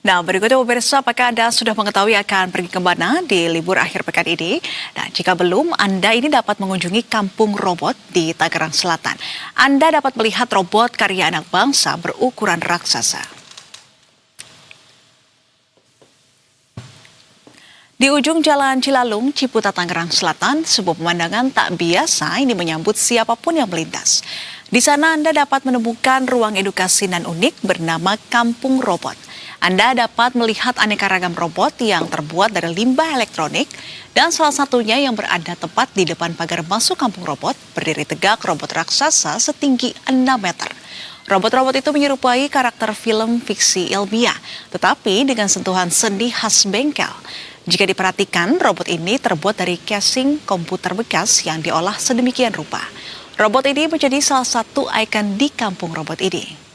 Nah, berikutnya pemirsa, apakah Anda sudah mengetahui akan pergi ke mana di libur akhir pekan ini? Nah, jika belum, Anda ini dapat mengunjungi Kampung Robot di Tangerang Selatan. Anda dapat melihat robot karya anak bangsa berukuran raksasa. Di ujung Jalan Cilalung, Ciputat, Tangerang Selatan, sebuah pemandangan tak biasa ini menyambut siapapun yang melintas. Di sana Anda dapat menemukan ruang edukasi nan unik bernama Kampung Robot. Anda dapat melihat aneka ragam robot yang terbuat dari limbah elektronik dan salah satunya yang berada tepat di depan pagar masuk Kampung Robot berdiri tegak robot raksasa setinggi 6 meter. Robot-robot itu menyerupai karakter film fiksi ilmiah, tetapi dengan sentuhan seni khas bengkel. Jika diperhatikan, robot ini terbuat dari casing komputer bekas yang diolah sedemikian rupa. Robot ini menjadi salah satu ikon di Kampung Robot ini.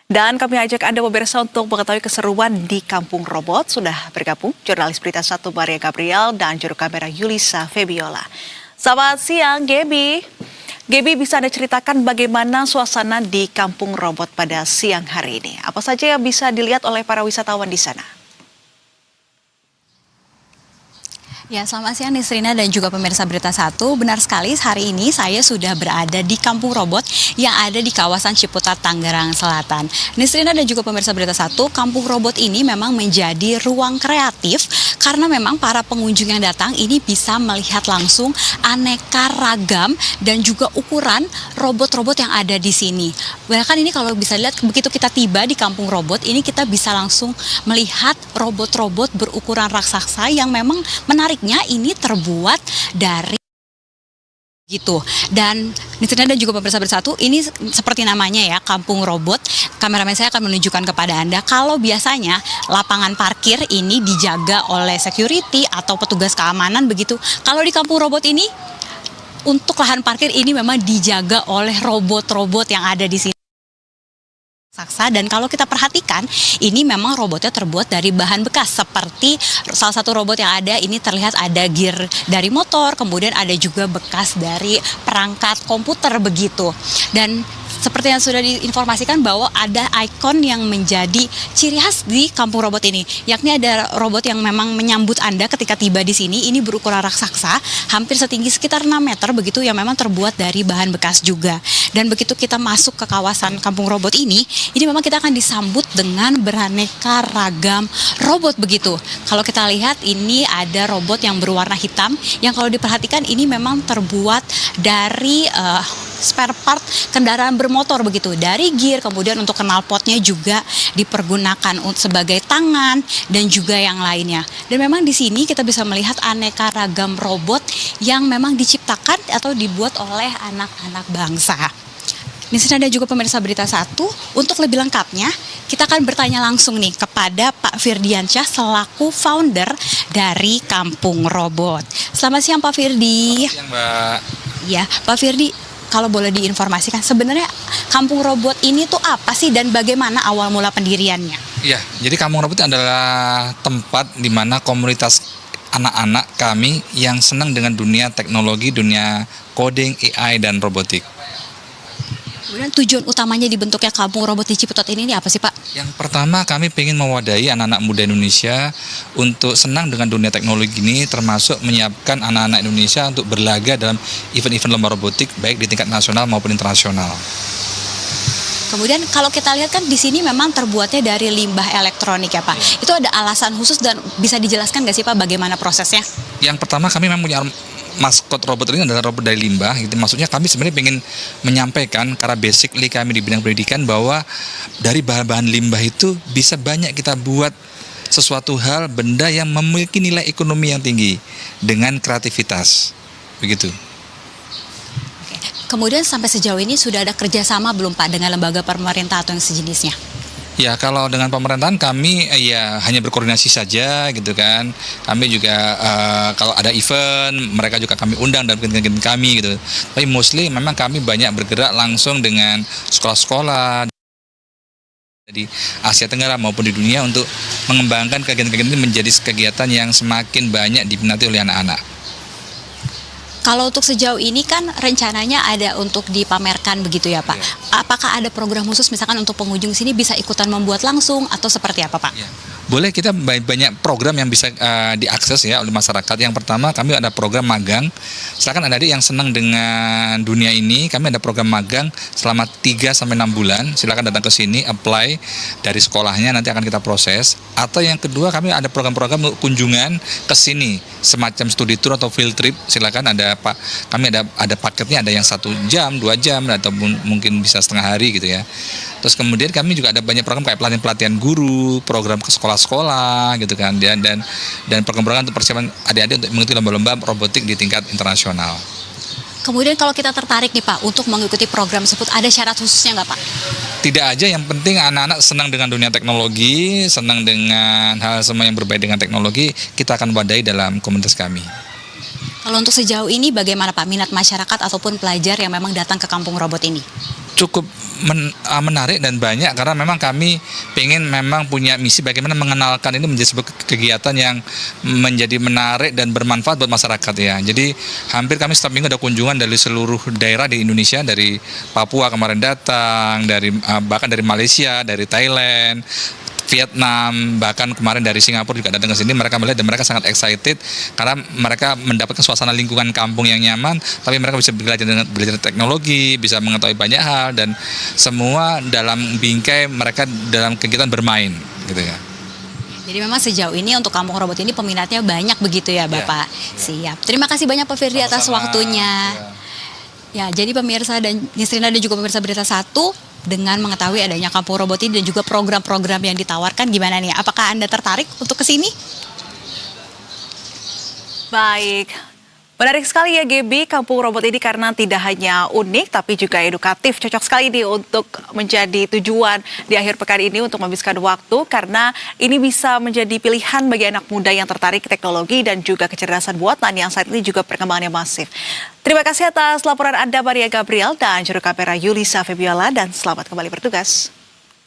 Dan kami ajak Anda pemirsa untuk mengetahui keseruan di Kampung Robot. Sudah bergabung jurnalis Berita 1 Maria Gabriel dan juru kamera Yulisa Febiola. Selamat siang, Gaby. Gaby, bisa Anda ceritakan bagaimana suasana di Kampung Robot pada siang hari ini? Apa saja yang bisa dilihat oleh para wisatawan di sana? Ya, selamat siang Nisrina dan juga pemirsa Berita 1. Benar sekali, hari ini saya sudah berada di Kampung Robot yang ada di kawasan Ciputat, Tangerang Selatan. Nisrina dan juga pemirsa Berita 1, Kampung Robot ini memang menjadi ruang kreatif karena memang para pengunjung yang datang ini bisa melihat langsung aneka ragam dan juga ukuran robot-robot yang ada di sini. Bahkan ini kalau bisa lihat, begitu kita tiba di Kampung Robot, ini kita bisa langsung melihat robot-robot berukuran raksasa yang memang menarik. Ini terbuat dari gitu. Dan Nisrina dan juga pemirsa Bersatu, ini seperti namanya ya, Kampung Robot. Kameramen saya akan menunjukkan kepada Anda kalau biasanya lapangan parkir ini dijaga oleh security atau petugas keamanan begitu. Kalau di Kampung Robot ini untuk lahan parkir ini memang dijaga oleh robot-robot yang ada di sini. Dan kalau kita perhatikan, ini memang robotnya terbuat dari bahan bekas. Seperti salah satu robot yang ada, ini terlihat ada gear dari motor, kemudian ada juga bekas dari perangkat komputer begitu. Dan seperti yang sudah diinformasikan bahwa ada ikon yang menjadi ciri khas di Kampung Robot ini, yakni ada robot yang memang menyambut Anda ketika tiba di sini. Ini berukuran raksasa, hampir setinggi sekitar 6 meter begitu, yang memang terbuat dari bahan bekas juga. Dan begitu kita masuk ke kawasan Kampung Robot ini memang kita akan disambut dengan beraneka ragam robot begitu. Kalau kita lihat, ini ada robot yang berwarna hitam, yang kalau diperhatikan ini memang terbuat dari spare part kendaraan bermotor begitu, dari gear, kemudian untuk knalpotnya juga dipergunakan sebagai tangan dan juga yang lainnya. Dan memang di sini kita bisa melihat aneka ragam robot yang memang diciptakan atau dibuat oleh anak-anak bangsa. Nisrina dan juga pemirsa Berita 1, untuk lebih lengkapnya kita akan bertanya langsung nih kepada Pak Firdiansyah selaku founder dari Kampung Robot. Selamat siang Pak Firdi. Selamat siang Mbak. Ya, Pak Firdi, kalau boleh diinformasikan sebenarnya Kampung Robot ini tuh apa sih dan bagaimana awal mula pendiriannya? Ya, jadi Kampung Robot adalah tempat di mana komunitas anak-anak kami yang senang dengan dunia teknologi, dunia coding, AI, dan robotik. Kemudian tujuan utamanya dibentuknya Kampung Robot di Ciputat ini apa sih Pak? Yang pertama, kami ingin mewadahi anak-anak muda Indonesia untuk senang dengan dunia teknologi ini, termasuk menyiapkan anak-anak Indonesia untuk berlaga dalam event-event lomba robotik baik di tingkat nasional maupun internasional. Kemudian kalau kita lihat kan di sini memang terbuatnya dari limbah elektronik ya Pak. Itu ada alasan khusus dan bisa dijelaskan nggak sih Pak bagaimana prosesnya? Yang pertama, kami memang punya maskot robot ini adalah robot dari limbah. Gitu. Maksudnya kami sebenarnya ingin menyampaikan karena basically kami di bidang pendidikan bahwa dari bahan-bahan limbah itu bisa banyak kita buat sesuatu hal, benda yang memiliki nilai ekonomi yang tinggi dengan kreativitas. Begitu. Kemudian sampai sejauh ini sudah ada kerjasama belum Pak dengan lembaga pemerintah atau yang sejenisnya? Ya, kalau dengan pemerintahan kami ya hanya berkoordinasi saja gitu kan. Kami juga kalau ada event mereka juga kami undang dan kegiatan kami gitu. Tapi mostly memang kami banyak bergerak langsung dengan sekolah-sekolah di Asia Tenggara maupun di dunia untuk mengembangkan kegiatan-kegiatan ini menjadi kegiatan yang semakin banyak diminati oleh anak-anak. Kalau untuk sejauh ini kan rencananya ada untuk dipamerkan begitu ya Pak. Iya. Apakah ada program khusus misalkan untuk pengunjung sini bisa ikutan membuat langsung atau seperti apa Pak? Ya. Boleh, kita banyak program yang bisa diakses ya oleh masyarakat. Yang pertama, kami ada program magang. Silakan adik-adik yang senang dengan dunia ini, kami ada program magang selama 3-6 bulan. Silakan datang ke sini, apply dari sekolahnya, nanti akan kita proses. Atau yang kedua, kami ada program-program kunjungan ke sini, semacam studi tour atau field trip. Silakan kami ada paketnya, ada yang 1 jam, 2 jam, atau mungkin bisa setengah hari gitu ya. Terus kemudian kami juga ada banyak program kayak pelatihan guru, program ke sekolah-sekolah gitu kan, dan program-program untuk persiapan adik-adik untuk mengikuti lomba-lomba robotik di tingkat internasional. Kemudian kalau kita tertarik nih Pak untuk mengikuti program tersebut, ada syarat khususnya nggak Pak? Tidak aja, yang penting anak-anak senang dengan dunia teknologi, senang dengan hal semua yang berbeda dengan teknologi, kita akan wadahi dalam komunitas kami. Kalau untuk sejauh ini bagaimana Pak minat masyarakat ataupun pelajar yang memang datang ke Kampung Robot ini? Cukup menarik dan banyak, karena memang kami pengen memang punya misi bagaimana mengenalkan ini menjadi sebuah kegiatan yang menjadi menarik dan bermanfaat buat masyarakat ya. Jadi hampir kami setiap minggu ada kunjungan dari seluruh daerah di Indonesia, dari Papua kemarin datang, bahkan dari Malaysia, dari Thailand, Vietnam, bahkan kemarin dari Singapura juga datang ke sini. Mereka melihat dan mereka sangat excited karena mereka mendapatkan suasana lingkungan kampung yang nyaman, tapi mereka bisa belajar teknologi, bisa mengetahui banyak hal, dan semua dalam bingkai mereka dalam kegiatan bermain gitu ya. Jadi memang sejauh ini untuk Kampung Robot ini peminatnya banyak begitu ya Bapak. Siap. Terima kasih banyak Pak Firdy atas waktunya. Ya, jadi pemirsa dan Nisrina dan juga pemirsa Berita 1, dengan mengetahui adanya Kampung Robot ini dan juga program-program yang ditawarkan, gimana nih? Apakah Anda tertarik untuk ke sini? Baik. Menarik sekali ya Gaby, Kampung Robot ini karena tidak hanya unik tapi juga edukatif. Cocok sekali nih untuk menjadi tujuan di akhir pekan ini untuk menghabiskan waktu, karena ini bisa menjadi pilihan bagi anak muda yang tertarik teknologi dan juga kecerdasan buatan yang saat ini juga perkembangannya masif. Terima kasih atas laporan Anda Maria Gabriel dan juru kamera Yulisa Febiola, dan selamat kembali bertugas.